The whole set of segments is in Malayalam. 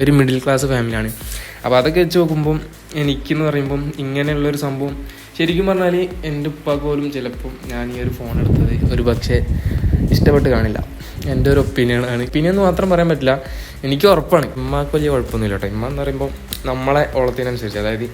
ഒരു മിഡിൽ ക്ലാസ് ഫാമിലിയാണ്. അപ്പോൾ അതൊക്കെ വെച്ച് നോക്കുമ്പം എനിക്കെന്ന് പറയുമ്പം ഇങ്ങനെയുള്ളൊരു സംഭവം ശരിക്കും പറഞ്ഞാൽ എൻ്റെ ഉപ്പാക്ക് പോലും ചിലപ്പം ഞാൻ ഈ ഒരു ഫോൺ എടുത്തത് ഒരു പക്ഷേ ഇഷ്ടപ്പെട്ട് കാണില്ല. എൻ്റെ ഒരു ഒപ്പീനിയനാണ്. ഒപ്പീനിയൻ മാത്രം പറയാൻ പറ്റില്ല, എനിക്ക് ഉറപ്പാണ് ഉമ്മാക്ക് വലിയ കുഴപ്പമൊന്നുമില്ല കേട്ടോ. ഉമ്മ എന്ന് പറയുമ്പോൾ നമ്മളെ ഓളത്തിനനുസരിച്ച്, അതായത്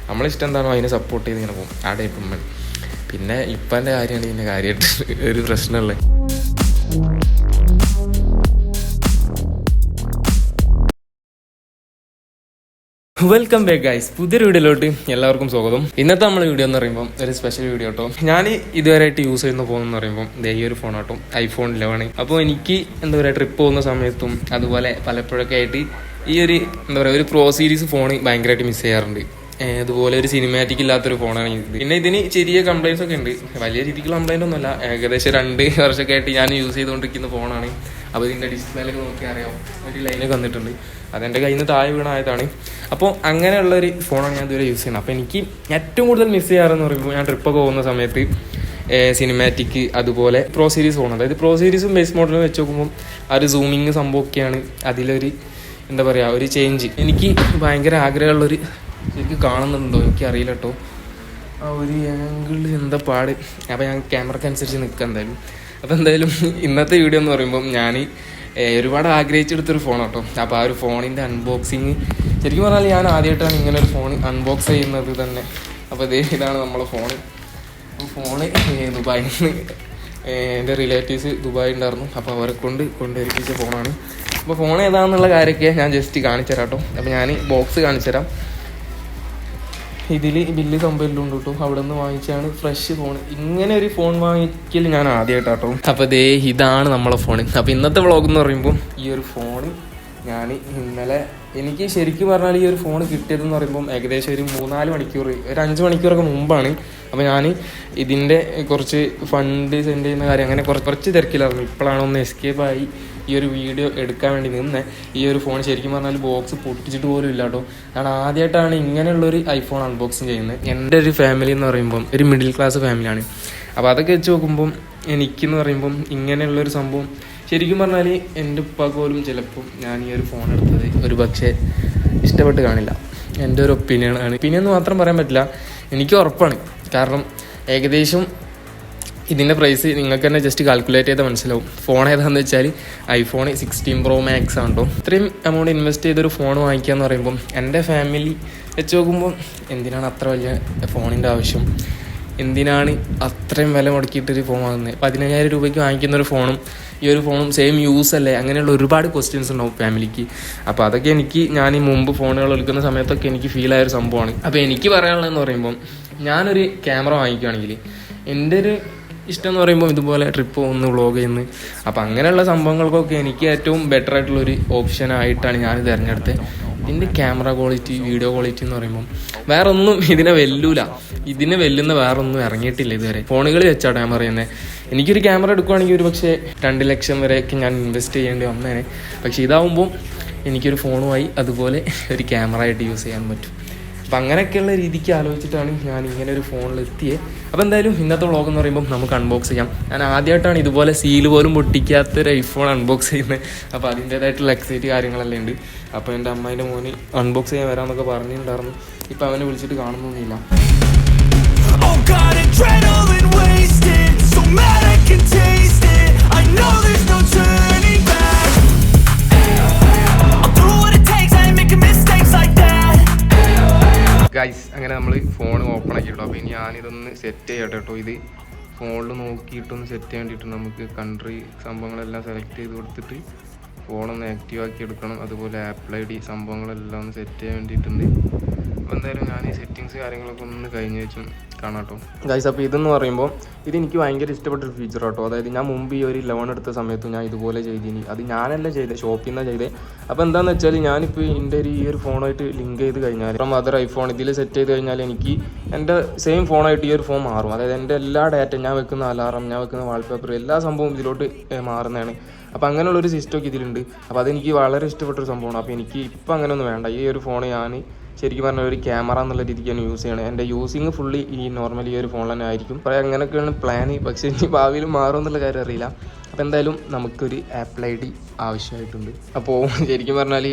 നമ്മളിഷ്ടം എന്താണോ അതിനെ സപ്പോർട്ട് ചെയ്ത് ഇങ്ങനെ പോകും. ആ ടൈപ്പ് ഉമ്മ. പിന്നെ ഇപ്പൻ്റെ കാര്യമാണ് ഇതിൻ്റെ കാര്യമായിട്ട് ഒരു പ്രശ്നമുള്ളത്. വെൽക്കം ബാക്ക് ഗൈസ്, പുതിയൊരു വീഡിയോയിലോട്ട് എല്ലാവർക്കും സ്വാഗതം. ഇന്നത്തെ നമ്മളെ വീഡിയോ എന്ന് പറയുമ്പോൾ ഒരു സ്പെഷ്യൽ വീഡിയോ കേട്ടോ. ഞാൻ ഇതുവരെയായിട്ട് യൂസ് ചെയ്യുന്ന ഫോൺ എന്ന് പറയുമ്പോൾ ഈ ഒരു ഫോൺ കേട്ടോ, iPhone 11. അപ്പോൾ എനിക്ക് എന്താ പറയുക, ട്രിപ്പ് പോകുന്ന സമയത്തും അതുപോലെ പലപ്പോഴൊക്കെ ആയിട്ട് ഈ ഒരു എന്താ പറയുക ഒരു പ്രോ സീരീസ് ഫോൺ ഭയങ്കരമായിട്ട് മിസ് ചെയ്യാറുണ്ട്. അതുപോലെ ഒരു സിനിമാറ്റിക് ഇല്ലാത്തൊരു ഫോണാണ് ഇത്. പിന്നെ ഇതിന് ചെറിയ കംപ്ലൈൻസ് ഒക്കെ ഉണ്ട്, വലിയ രീതിക്കുള്ള കംപ്ലൈൻ്റ് ഒന്നുമല്ല. ഏകദേശം 2 വർഷമൊക്കെ ആയിട്ട് ഞാൻ യൂസ് ചെയ്തുകൊണ്ടിരിക്കുന്ന ഫോണാണ്. അപ്പോൾ ഇതിൻ്റെ ഡിസ്പ്ലേയിലൊക്കെ നോക്കിയാൽ അറിയാം, ഒരു ലൈനൊക്കെ വന്നിട്ടുണ്ട്. അതെൻ്റെ കയ്യിൽ നിന്ന് താഴെ വീണായതാണ്. അപ്പോൾ അങ്ങനെയുള്ളൊരു ഫോണാണ് ഞാൻ ഇതുവരെ യൂസ് ചെയ്യുന്നത്. അപ്പോൾ എനിക്ക് ഏറ്റവും കൂടുതൽ മിസ് ചെയ്യാറെന്ന് പറയുമ്പോൾ ഞാൻ ട്രിപ്പൊക്കെ പോകുന്ന സമയത്ത് സിനിമാറ്റിക് അതുപോലെ പ്രോ സീരീസ് ഫോൺ, അതായത് പ്രോ സീരീസും ബേസ് മോഡലും വെച്ച് നോക്കുമ്പോൾ ആ ഒരു സൂമിങ് സംഭവമൊക്കെയാണ് അതിലൊരു എന്താ പറയുക ഒരു ചേഞ്ച്. എനിക്ക് ഭയങ്കര ആഗ്രഹമുള്ളൊരു ശരിക്കും കാണുന്നുണ്ടോ എനിക്കറിയില്ല കേട്ടോ, ആ ഒരു ആംഗിൾ എന്താ പാട്. അപ്പോൾ ഞാൻ ക്യാമറയ്ക്ക് അനുസരിച്ച് നിൽക്കാം എന്തായാലും. അപ്പോൾ എന്തായാലും ഇന്നത്തെ വീഡിയോ എന്ന് പറയുമ്പം ഞാൻ ഒരുപാട് ആഗ്രഹിച്ചെടുത്തൊരു ഫോൺ കേട്ടോ. അപ്പോൾ ആ ഒരു ഫോണിൻ്റെ അൺബോക്സിങ് ശരിക്കും പറഞ്ഞാൽ ഞാൻ ആദ്യമായിട്ടാണ് ഇങ്ങനെ ഒരു ഫോൺ അൺബോക്സ് ചെയ്യുന്നത് തന്നെ. അപ്പോൾ ഇതാണ് നമ്മളെ ഫോണ്. ഫോണ് ദുബായിൽ നിന്ന് എൻ്റെ റിലേറ്റീവ്സ് ദുബായ് ഉണ്ടായിരുന്നു, അപ്പോൾ അവരെ കൊണ്ടുവരിപ്പിച്ച ഫോണാണ്. അപ്പോൾ ഫോൺ ഏതാണെന്നുള്ള കാര്യമൊക്കെ ഞാൻ ജസ്റ്റ് കാണിച്ചു തരാം കേട്ടോ. അപ്പോൾ ഞാൻ ബോക്സ് കാണിച്ചു തരാം. ഇതിൽ ബില്ല് സംഭവം കേട്ടോ, അവിടെ നിന്ന് വാങ്ങിച്ചാണ് ഫ്രഷ് ഫോൺ. ഇങ്ങനെ ഒരു ഫോൺ വാങ്ങിക്കൽ ഞാൻ ആദ്യമായിട്ടാട്ടോ. അപ്പോൾ ഇതാണ് നമ്മളെ ഫോൺ. അപ്പോൾ ഇന്നത്തെ വ്ളോഗ് എന്ന് പറയുമ്പോൾ ഈ ഒരു ഫോൺ ഞാൻ ഇന്നലെ, എനിക്ക് ശരിക്കും പറഞ്ഞാൽ ഈ ഒരു ഫോൺ കിട്ടിയതെന്ന് പറയുമ്പം ഏകദേശം ഒരു 3-4 മണിക്കൂർ, ഒരു 5 മണിക്കൂറൊക്കെ മുമ്പാണ്. അപ്പോൾ ഞാൻ ഇതിൻ്റെ കുറച്ച് ഫണ്ട് സെൻഡ് ചെയ്യുന്ന കാര്യം അങ്ങനെ കുറച്ച് തിരക്കിലായിരുന്നു. ഇപ്പോഴാണ് ഒന്ന് എസ്കേപ്പായി ഈ ഒരു വീഡിയോ എടുക്കാൻ വേണ്ടി നിന്ന്. ഈ ഒരു ഫോൺ ശരിക്കും പറഞ്ഞാൽ ബോക്സ് പൊട്ടിച്ചിട്ട് പോലും ഇല്ല കേട്ടോ. ഞാൻ ആദ്യമായിട്ടാണ് ഇങ്ങനെയുള്ളൊരു ഐഫോൺ അൺബോക്സിങ് ചെയ്യുന്നത്. എൻ്റെ ഒരു ഫാമിലി എന്ന് പറയുമ്പം ഒരു മിഡിൽ ക്ലാസ് ഫാമിലിയാണ്. അപ്പോൾ അതൊക്കെ വെച്ച് നോക്കുമ്പം എനിക്കെന്ന് പറയുമ്പം ഇങ്ങനെയുള്ളൊരു സംഭവം ശരിക്കും പറഞ്ഞാൽ എൻ്റെ ഉപ്പാക്ക് പോലും ചിലപ്പം ഞാൻ ഈ ഒരു ഫോൺ എടുത്തത് ഒരു പക്ഷേ ഇഷ്ടപ്പെട്ട് കാണില്ല. എൻ്റെ ഒരു ഒപ്പീനിയനാണ്. ഒപ്പീനിയൻ മാത്രം പറയാൻ പറ്റില്ല, എനിക്ക് ഉറപ്പാണ്. കാരണം ഏകദേശം ഇതിൻ്റെ പ്രൈസ് നിങ്ങൾക്ക് തന്നെ ജസ്റ്റ് കാൽക്കുലേറ്റ് ചെയ്താൽ മനസ്സിലാവും. ഫോൺ ഏതാണെന്ന് വെച്ചാൽ iPhone 16 Pro Max ആണ് കേട്ടോ. ഇത്രയും എമൗണ്ട് ഇൻവെസ്റ്റ് ചെയ്തൊരു ഫോൺ വാങ്ങിക്കുക എന്ന് പറയുമ്പം എൻ്റെ ഫാമിലി വെച്ച് നോക്കുമ്പോൾ എന്തിനാണ് അത്ര വലിയ ഫോണിൻ്റെ ആവശ്യം, എന്തിനാണ് അത്രയും വില മുടക്കിയിട്ടൊരു ഫോൺ വാങ്ങുന്നത്, 15,000 രൂപയ്ക്ക് വാങ്ങിക്കുന്നൊരു ഫോണും ഈ ഒരു ഫോണും സെയിം യൂസ് അല്ലേ, അങ്ങനെയുള്ള ഒരുപാട് ക്വസ്റ്റ്യൻസ് ഉണ്ടാവും ഫാമിലിക്ക്. അപ്പോൾ അതൊക്കെ എനിക്ക് ഞാൻ ഈ മുമ്പ് ഫോണുകൾ എടുക്കുന്ന സമയത്തൊക്കെ എനിക്ക് ഫീൽ ആയൊരു സംഭവമാണ്. അപ്പോൾ എനിക്ക് പറയാനുള്ളതെന്ന് പറയുമ്പം ഞാനൊരു ക്യാമറ വാങ്ങിക്കുകയാണെങ്കിൽ എൻ്റെ ഒരു ഇഷ്ടം എന്ന് പറയുമ്പോൾ ഇതുപോലെ ട്രിപ്പ് പോകുന്നു, വ്ളോഗ് ചെയ്യുന്നു. അപ്പോൾ അങ്ങനെയുള്ള സംഭവങ്ങൾക്കൊക്കെ എനിക്ക് ഏറ്റവും ബെറ്റർ ആയിട്ടുള്ളൊരു ഓപ്ഷനായിട്ടാണ് ഞാൻ തിരഞ്ഞെടുത്തത്. ഇതിൻ്റെ ക്യാമറ ക്വാളിറ്റി, വീഡിയോ ക്വാളിറ്റി എന്ന് പറയുമ്പം വേറെ ഒന്നും ഇതിനെ വെല്ലൂല. ഇതിനെ വെല്ലുന്ന വേറെ ഒന്നും ഇറങ്ങിയിട്ടില്ല ഇതുവരെ. ഫോണുകളിൽ വെച്ചാണ് ഞാൻ പറയുന്നത്. എനിക്കൊരു ക്യാമറ എടുക്കുകയാണെങ്കിൽ ഒരു പക്ഷേ 2 ലക്ഷം വരെയൊക്കെ ഞാൻ ഇൻവെസ്റ്റ് ചെയ്യേണ്ടി വന്നേനെ. പക്ഷേ ഇതാവുമ്പം എനിക്കൊരു ഫോണുമായി അതുപോലെ ഒരു ക്യാമറ ആയിട്ട് യൂസ് ചെയ്യാൻ പറ്റും. അപ്പം അങ്ങനെയൊക്കെയുള്ള രീതിക്ക് ആലോചിച്ചിട്ടാണ് ഞാൻ ഇങ്ങനെ ഒരു ഫോണിൽ എത്തിയത്. അപ്പോൾ എന്തായാലും ഇന്നത്തെ വ്ളോഗ് എന്ന് പറയുമ്പോൾ നമുക്ക് അൺബോക്സ് ചെയ്യാം. ഞാൻ ആദ്യമായിട്ടാണ് ഇതുപോലെ സീൽ പോലും പൊട്ടിക്കാത്തൊരു ഐഫോൺ അൺബോക്സ് ചെയ്യുന്നത്. അപ്പോൾ അതിൻ്റേതായിട്ടുള്ള എക്സൈറ്റ് കാര്യങ്ങളെല്ലാം ഉണ്ട്. അപ്പോൾ എൻ്റെ അമ്മേൻ്റെ മോന് അൺബോക്സ് ചെയ്യാൻ വരാമെന്നൊക്കെ പറഞ്ഞിട്ടുണ്ടായിരുന്നു. ഇപ്പോൾ അവനെ വിളിച്ചിട്ട് കാണുന്നൊന്നുമില്ല. ഗൈസ്, അങ്ങനെ നമ്മൾ ഫോൺ ഓപ്പൺ ആക്കിയിട്ടോ. അപ്പോൾ ഇനി ഞാനിതൊന്ന് സെറ്റ് ചെയ്യട്ടെ കേട്ടോ. ഇത് ഫോണിൽ നോക്കിയിട്ടൊന്ന് സെറ്റ് ചെയ്യാൻ വേണ്ടിയിട്ട് നമുക്ക് കൺട്രി സംഭവങ്ങളെല്ലാം സെലക്ട് ചെയ്ത് കൊടുത്തിട്ട് ഫോണൊന്ന് ആക്റ്റീവ് ആക്കി എടുക്കണം. അതുപോലെ ആപ്പിൾ ID സംഭവങ്ങളെല്ലാം ഒന്ന് സെറ്റ് ചെയ്യാൻ വേണ്ടിയിട്ടുണ്ട്. അപ്പോൾ എന്തായാലും ഞാൻ ഈ സെറ്റിങ്സ് കാര്യങ്ങളൊക്കെ ഒന്ന് കഴിഞ്ഞ് വെച്ചും കാണാം കേട്ടോ ഗൈസ്. അപ്പോൾ ഇതെന്ന് പറയുമ്പോൾ ഇതെനിക്ക് ഭയങ്കര ഇഷ്ടപ്പെട്ടൊരു ഫീച്ചർ കേട്ടോ. അതായത് ഞാൻ മുമ്പ് ഈ ഒരു ലോൺ എടുത്ത സമയത്ത് ഞാൻ ഇതുപോലെ ചെയ്തിനി. അത് ഞാനല്ല ചെയ്തത്, ഷോപ്പിൽ നിന്നാണ് ചെയ്തത്. അപ്പോൾ എന്താണെന്ന് വെച്ചാൽ ഞാനിപ്പോൾ എൻ്റെ ഈ ഒരു ഫോണായിട്ട് ലിങ്ക് ചെയ്ത് കഴിഞ്ഞാൽ ഫ്രം അതർ ഐഫോൺ ഇതിൽ സെറ്റ് ചെയ്ത് കഴിഞ്ഞാൽ എനിക്ക് എൻ്റെ സെയിം ഫോണായിട്ട് ഈ ഒരു ഫോൺ മാറും. അതായത് എൻ്റെ എല്ലാ ഡാറ്റ, ഞാൻ വെക്കുന്ന അലാറം, ഞാൻ വെക്കുന്ന വാൾപേപ്പർ, എല്ലാ സംഭവം ഇതിലോട്ട് മാറുന്നതാണ്. അപ്പോൾ അങ്ങനെയുള്ളൊരു സിസ്റ്റമൊക്കെ ഇതിലുണ്ട്. അപ്പോൾ അതെനിക്ക് വളരെ ഇഷ്ടപ്പെട്ടൊരു സംഭവമാണ്. അപ്പോൾ എനിക്ക് ഇപ്പം അങ്ങനെയൊന്നും വേണ്ട. ഈ ഒരു ഫോൺ ഞാൻ ശരിക്കും പറഞ്ഞാൽ ഒരു ക്യാമറ എന്നുള്ള രീതിക്കാണ് യൂസ് ചെയ്യണത്. എൻ്റെ യൂസിങ് ഫുള്ളി ഈ നോർമലി ഈ ഒരു ഫോൺ തന്നെ ആയിരിക്കും. അപ്പോൾ അങ്ങനെയൊക്കെയാണ് പ്ലാന്. പക്ഷേ ഇനി ഭാവിയിൽ മാറും എന്നുള്ള കാര്യം അറിയില്ല. അപ്പോൾ എന്തായാലും നമുക്കൊരു ആപ്പിൾ ID ആവശ്യമായിട്ടുണ്ട്. അപ്പോൾ ശരിക്കും പറഞ്ഞാൽ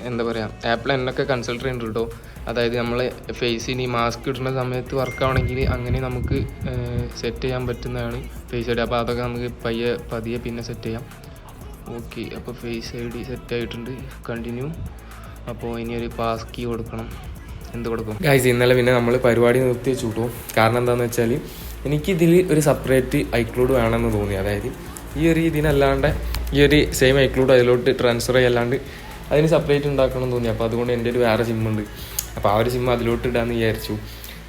എന്താ പറയുക ആപ്പിൾ എന്നൊക്കെ കൺസൾട്ട് ചെയ്യുന്നുണ്ട് കേട്ടോ. അതായത് നമ്മൾ ഫേസിന് ഈ മാസ്ക് ഇടുന്ന സമയത്ത് വർക്കാവണമെങ്കിൽ അങ്ങനെ നമുക്ക് സെറ്റ് ചെയ്യാൻ പറ്റുന്നതാണ് ഫേസ് ഐ ഡി. അപ്പോൾ അതൊക്കെ നമുക്ക് പതിയെ പിന്നെ സെറ്റ് ചെയ്യാം. ഓക്കെ, അപ്പോൾ ഫേസ് ഐ ഡി സെറ്റ് ആയിട്ടുണ്ട്. കണ്ടിന്യൂ. അപ്പോൾ ഇനി ഒരു പാസ് കീ കൊടുക്കണം. എന്ത് കൊടുക്കും ഗൈസ്? ഇന്നലെ പിന്നെ നമ്മൾ പരിപാടി നിർത്തി വെച്ചു കിട്ടും. കാരണം എന്താണെന്ന് വെച്ചാൽ എനിക്കിതിൽ ഒരു സെപ്പറേറ്റ് ഐക്ലൂഡ് വേണമെന്ന് തോന്നി. അതായത് ഈ ഒരു ഇതിനല്ലാണ്ട് ഈ ഒരു സെയിം ഐക്ലൂഡ് അതിലോട്ട് ട്രാൻസ്ഫർ ചെയ്യാല്ലാണ്ട് അതിന് സെപ്പറേറ്റ് ഉണ്ടാക്കണം എന്ന് തോന്നി. അപ്പോൾ അതുകൊണ്ട് എൻ്റെ ഒരു വേറെ സിമ്മുണ്ട്. അപ്പോൾ ആ ഒരു സിം അതിലോട്ട് ഇടാമെന്ന് വിചാരിച്ചു.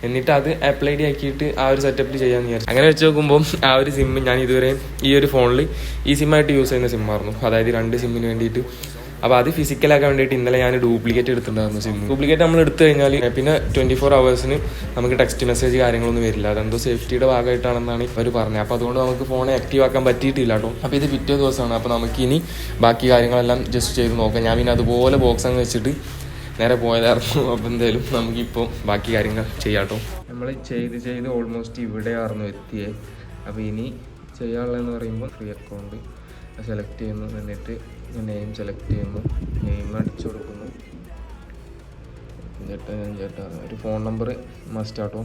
എന്നിട്ട് അത് ആപ്പിൾ ഐ ഡി ആക്കിയിട്ട് ആ ഒരു സെറ്റപ്പിൽ ചെയ്യാമെന്ന് വിചാരിച്ചു. അങ്ങനെ വെച്ച് നോക്കുമ്പോൾ ആ ഒരു സിം ഞാൻ ഇതുവരെ ഈ ഒരു ഫോണിൽ ഈ സിമ്മായിട്ട് യൂസ് ചെയ്യുന്ന സിമ്മായിരുന്നു. അതായത് 2 സിമ്മിന് വേണ്ടിയിട്ട്. അപ്പോൾ അത് ഫിസിക്കലാക്കാൻ വേണ്ടിയിട്ട് ഇന്നലെ ഞാൻ ഡ്യൂപ്ലിക്കേറ്റ് എടുത്തിട്ടുണ്ടായിരുന്നു സിം. ഡ്യൂപ്ലിക്കേറ്റ് നമ്മൾ എടുത്തു കഴിഞ്ഞാൽ പിന്നെ 24 hours നമുക്ക് ടെക്സ്റ്റ് മെസ്സേജ് കാര്യങ്ങളൊന്നും വരില്ല. അതെന്തോ സേഫ്റ്റിയുടെ ഭാഗമായിട്ടാണെന്നാണ് അവർ പറഞ്ഞത്. അപ്പോൾ അതുകൊണ്ട് നമുക്ക് ഫോൺ ആക്റ്റീവ് ആക്കാൻ പറ്റിയിട്ടില്ല കേട്ടോ. അപ്പോൾ ഇത് പിറ്റേ ദിവസമാണ്. അപ്പോൾ നമുക്ക് ഇനി ബാക്കി കാര്യങ്ങളെല്ലാം ജസ്റ്റ് ചെയ്ത് നോക്കാം. ഞാൻ പിന്നെ അതുപോലെ ബോക്സ് അങ്ങ് വെച്ചിട്ട് നേരെ പോയതായിരുന്നു. അപ്പോൾ എന്തായാലും നമുക്കിപ്പോൾ ബാക്കി കാര്യങ്ങൾ ചെയ്യാം കേട്ടോ. നമ്മൾ ചെയ്ത് ഓൾമോസ്റ്റ് ഇവിടെയായിരുന്നു എത്തിയേ. അപ്പോൾ ഇനി ചെയ്യാനുള്ളതെന്ന് പറയുമ്പോൾ ഫ്രീ അക്കൗണ്ട് സെലക്ട് ചെയ്യുന്നു. എന്നിട്ട് നെയിം സെലക്ട് ചെയ്യുന്നു. നെയിം അടിച്ചു കൊടുക്കുന്നു. ചേട്ടാ ഒരു ഫോൺ നമ്പർ മസ്റ്റ് ആട്ടോ.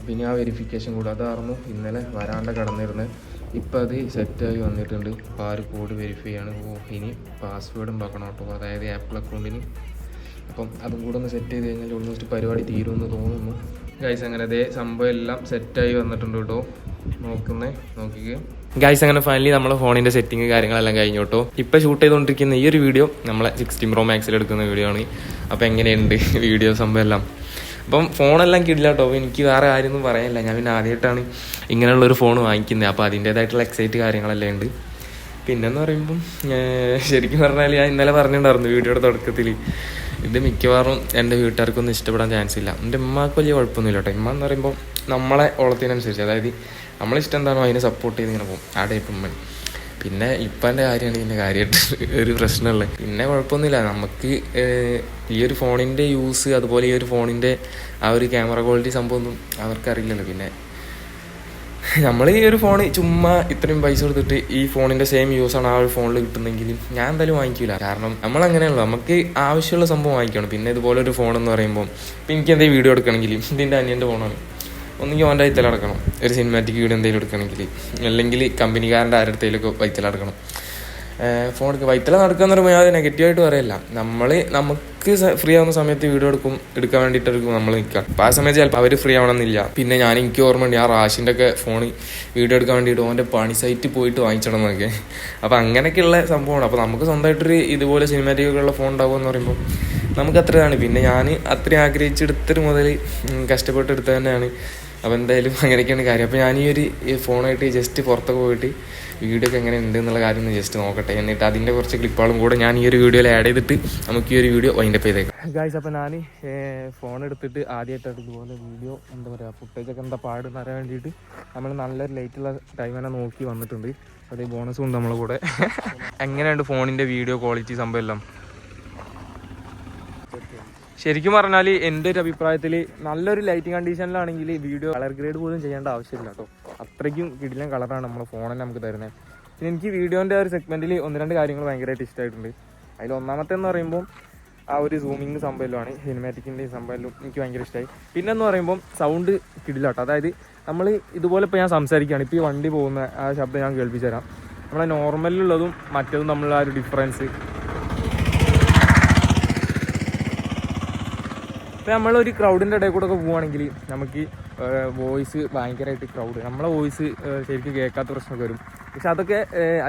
പിന്നെ ആ വെരിഫിക്കേഷൻ കൂടെ അതായിരുന്നു ഇന്നലെ വരാണ്ട് കടന്നിരുന്നത്. ഇപ്പം അത് സെറ്റായി വന്നിട്ടുണ്ട്. അപ്പോൾ ആ ഒരു കോഡ് വെരിഫൈ ആണ്. ഇനി പാസ്വേഡ് ഉണ്ടാക്കണം കേട്ടോ, അതായത് ആപ്പിൾ അക്കൗണ്ടിന്. അപ്പം അതും കൂടെ ഒന്ന് സെറ്റ് ചെയ്ത് കഴിഞ്ഞാൽ ഓൾമോസ്റ്റ് പരിപാടി തീരുമെന്ന് തോന്നുന്നു ഗൈസ്. അങ്ങനെ അതേ സംഭവം എല്ലാം സെറ്റായി വന്നിട്ടുണ്ട് കേട്ടോ. നോക്കിക്കേ ഗൈസ്. അങ്ങനെ ഫൈനലി നമ്മളെ ഫോണിൻ്റെ സെറ്റിങ് കാര്യങ്ങളെല്ലാം കഴിഞ്ഞു കേട്ടോ. ഇപ്പോൾ ഷൂട്ട് ചെയ്തുകൊണ്ടിരിക്കുന്ന ഈ ഒരു വീഡിയോ നമ്മളെ 16 Pro Max എടുക്കുന്ന വീഡിയോ ആണ്. അപ്പോൾ എങ്ങനെയുണ്ട് വീഡിയോ സംഭവം എല്ലാം? അപ്പം ഫോണെല്ലാം കിടില്ല കേട്ടോ. അപ്പോൾ എനിക്ക് വേറെ കാര്യമൊന്നും പറയാനില്ല. ഞാൻ പിന്നെ ആദ്യമായിട്ടാണ് ഇങ്ങനെയുള്ളൊരു ഫോൺ വാങ്ങിക്കുന്നത്. അപ്പോൾ അതിൻ്റേതായിട്ടുള്ള എക്സൈറ്റ് കാര്യങ്ങളെല്ലാം ഉണ്ട്. പിന്നെന്ന് പറയുമ്പം ശരിക്കും പറഞ്ഞാൽ ഞാൻ ഇന്നലെ പറഞ്ഞിട്ടുണ്ടായിരുന്നു വീഡിയോയുടെ തുടക്കത്തിൽ, ഇത് മിക്കവാറും എൻ്റെ വീട്ടുകാർക്കൊന്നും ഇഷ്ടപ്പെടാൻ ചാൻസ് ഇല്ല. എൻ്റെ ഉമ്മക്ക് വലിയ കുഴപ്പമൊന്നുമില്ല കേട്ടോ. ഉമ്മ എന്ന് പറയുമ്പോൾ നമ്മളെ ഓളത്തിനനുസരിച്ച്, അതായത് നമ്മളിഷ്ടം എന്താണോ അതിനെ സപ്പോർട്ട് ചെയ്ത് ഇങ്ങനെ പോകും. ആ ടൈപ്പ് ഉമ്മ. പിന്നെ ഇപ്പൻ്റെ കാര്യമാണ് ഇതിൻ്റെ കാര്യമായിട്ട് ഒരു പ്രശ്നമുള്ളത്. പിന്നെ കുഴപ്പമൊന്നുമില്ല. നമുക്ക് ഈ ഒരു ഫോണിൻ്റെ യൂസ്, അതുപോലെ ഈ ഒരു ഫോണിൻ്റെ ആ ഒരു ക്യാമറ ക്വാളിറ്റി സംഭവമൊന്നും അവർക്കറിയില്ലല്ലോ. പിന്നെ നമ്മൾ ഈ ഒരു ഫോൺ ചുമ്മാ ഇത്രയും പൈസ കൊടുത്തിട്ട് ഈ ഫോണിൻ്റെ സെയിം യൂസാണ് ആ ഒരു ഫോണിൽ കിട്ടുന്നെങ്കിലും ഞാൻ എന്തായാലും വാങ്ങിക്കില്ല. കാരണം നമ്മളങ്ങനെയല്ലോ, നമുക്ക് ആവശ്യമുള്ള സംഭവം വാങ്ങിക്കണം. പിന്നെ ഇതുപോലെ ഒരു ഫോണെന്ന് പറയുമ്പോൾ ഇപ്പം എനിക്ക് എന്തെങ്കിലും വീഡിയോ എടുക്കണമെങ്കിലും ഇതിൻ്റെ അനിയൻ്റെ ഫോണാണ്, ഒന്നെങ്കിൽ ഓൻ്റെ വൈത്തലടക്കണം. ഒരു സിനിമാറ്റിക് വീഡിയോ എന്തെങ്കിലും എടുക്കണമെങ്കിൽ, അല്ലെങ്കിൽ കമ്പനിക്കാരൻ്റെ ആരുടെയിലൊക്കെ വൈത്തലടക്കണം. ഫോണിക്ക് വൈത്തല നടക്കുക എന്ന് പറയുമ്പോൾ അത് നെഗറ്റീവായിട്ട് പറയല്ല. നമുക്ക് ഫ്രീ ആവുന്ന സമയത്ത് വീഡിയോ എടുക്കാൻ വേണ്ടിയിട്ടായിരിക്കും നമ്മൾ നിൽക്കുക. അപ്പോൾ ആ സമയത്ത് ചിലപ്പോൾ അവർ ഫ്രീ ആവണമെന്നില്ല. പിന്നെ എനിക്ക് ഓർമ്മയുണ്ട്, ആ റാഷിൻ്റെ ഒക്കെ ഫോൺ വീഡിയോ എടുക്കാൻ വേണ്ടിയിട്ട് ഓൻ്റെ പണി സൈറ്റ് പോയിട്ട് വാങ്ങിച്ചിടണം എന്നൊക്കെ. അപ്പോൾ അങ്ങനെയൊക്കെയുള്ള സംഭവമാണ്. അപ്പോൾ നമുക്ക് സ്വന്തമായിട്ടൊരു ഇതുപോലെ സിനിമാറ്റിക്കുള്ള ഫോൺ ഉണ്ടാകുമെന്ന് പറയുമ്പോൾ നമുക്ക് അത്രയാണ്. പിന്നെ ഞാൻ അത്രയും ആഗ്രഹിച്ചെടുത്തൊരു മുതൽ കഷ്ടപ്പെട്ടെടുത്ത് തന്നെയാണ്. അപ്പോൾ എന്തായാലും അങ്ങനെയൊക്കെയാണ് കാര്യം. അപ്പോൾ ഞാൻ ഈ ഒരു ഫോണായിട്ട് ജസ്റ്റ് പുറത്തൊക്കെ പോയിട്ട് വീഡിയോ ഒക്കെ എങ്ങനെ ഉണ്ട് എന്നുള്ള കാര്യം ഒന്ന് ജസ്റ്റ് നോക്കട്ടെ. എന്നിട്ട് അതിൻ്റെ കുറച്ച് ക്ലിപ്പുകളും കൂടെ ഞാൻ ഈ ഒരു വീഡിയോയിൽ ആഡ് ചെയ്തിട്ട് നമുക്ക് ഈ ഒരു വീഡിയോ വൈൻഡപ്പ് ചെയ്തേക്കാം ഗൈസ്. അപ്പോൾ ഞാൻ ഫോൺ എടുത്തിട്ട് ആദ്യമായിട്ടാണ് ഇതുപോലെ വീഡിയോ എന്താ പറയുക ഫുട്ടേജൊക്കെ എന്താ പാടുന്ന അറിയാൻ വേണ്ടിയിട്ട് നമ്മൾ നല്ലൊരു ലൈറ്റുള്ള ടൈം തന്നെ നോക്കി വന്നിട്ടുണ്ട്. അതേ ബോണസും ഉണ്ട് നമ്മളെ കൂടെ. എങ്ങനെയുണ്ട് ഫോണിൻ്റെ വീഡിയോ ക്വാളിറ്റി സംഭവം എല്ലാം? ശരിക്കും പറഞ്ഞാൽ എൻ്റെ ഒരു അഭിപ്രായത്തിൽ നല്ലൊരു ലൈറ്റിംഗ് കണ്ടീഷനിലാണെങ്കിൽ വീഡിയോ കളർ ഗ്രേഡ് പോലും ചെയ്യേണ്ട ആവശ്യമില്ല കേട്ടോ. അത്രയ്ക്കും കിടിലൻ കളറാണ് നമ്മുടെ ഫോണിൽ നമുക്ക് തരുന്നത്. പിന്നെ എനിക്ക് വീഡിയോൻ്റെ ഒരു സെഗ്മെൻറ്റിൽ 1-2 കാര്യങ്ങൾ ഭയങ്കരമായിട്ട് ഇഷ്ടമായിട്ടുണ്ട്. അതിൽ ഒന്നാമത്തെ എന്ന് പറയുമ്പോൾ ആ ഒരു സൂമിങ് സംഭവമാണ്, സിനിമാറ്റിക്കിൻ്റെ സംഭവം എനിക്ക് ഭയങ്കര ഇഷ്ടമായി. പിന്നെ എന്ന് പറയുമ്പോൾ സൗണ്ട് കിടിലാട്ടോ. അതായത് നമ്മൾ ഇതുപോലെ ഇപ്പോൾ ഞാൻ സംസാരിക്കുകയാണ്, ഇപ്പോൾ ഈ വണ്ടി പോകുന്ന ആ ശബ്ദം ഞാൻ കേൾപ്പിച്ചു തരാം. നമ്മളെ നോർമലിലുള്ളതും മറ്റതും തമ്മിലുള്ള ആ ഒരു ഡിഫറൻസ്. ഇപ്പോൾ നമ്മളൊരു ക്രൗഡിൻ്റെ ഇടയിൽ കൂടെ ഒക്കെ പോവുകയാണെങ്കിൽ നമുക്ക് വോയിസ് ഭയങ്കരമായിട്ട് നമ്മളെ വോയിസ് ശരിക്കും കേൾക്കാത്ത പ്രശ്നമൊക്കെ വരും. പക്ഷെ അതൊക്കെ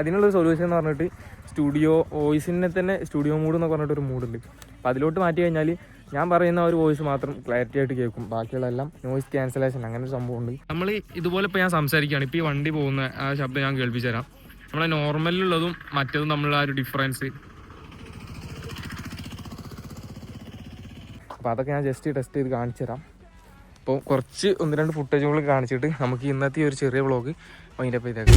അതിനുള്ളൊരു സൊല്യൂഷൻ എന്ന് പറഞ്ഞിട്ട് സ്റ്റുഡിയോ വോയിസിനെ തന്നെ സ്റ്റുഡിയോ മൂഡ് എന്നൊക്കെ പറഞ്ഞിട്ടൊരു മൂഡുണ്ട്. അപ്പോൾ അതിലോട്ട് മാറ്റി കഴിഞ്ഞാൽ ഞാൻ പറയുന്ന ഒരു വോയിസ് മാത്രം ക്ലാരിറ്റി ആയിട്ട് കേൾക്കും. ബാക്കിയുള്ളതെല്ലാം നോയിസ് ക്യാൻസലേഷൻ അങ്ങനെ ഒരു സംഭവമുണ്ട്. നമ്മൾ ഇതുപോലെ ഇപ്പോൾ ഞാൻ സംസാരിക്കുകയാണ്, ഇപ്പോൾ ഈ വണ്ടി പോകുന്ന ആ ശബ്ദം ഞാൻ കേൾപ്പിച്ചു തരാം. നമ്മളെ നോർമലിലുള്ളതും മറ്റതും തമ്മിലുള്ള ആ ഒരു ഡിഫറൻസ്. അപ്പോൾ അതൊക്കെ ഞാൻ ജസ്റ്റ് ടെസ്റ്റ് ചെയ്ത് കാണിച്ചു തരാം. അപ്പോൾ കുറച്ച് 1-2 ഫുട്ടേജുകൾ കാണിച്ചിട്ട് നമുക്ക് ഇന്നത്തെ ഒരു ചെറിയ വ്ളോഗ് വൈൻഡപ്പ് ചെയ്തേക്കാം.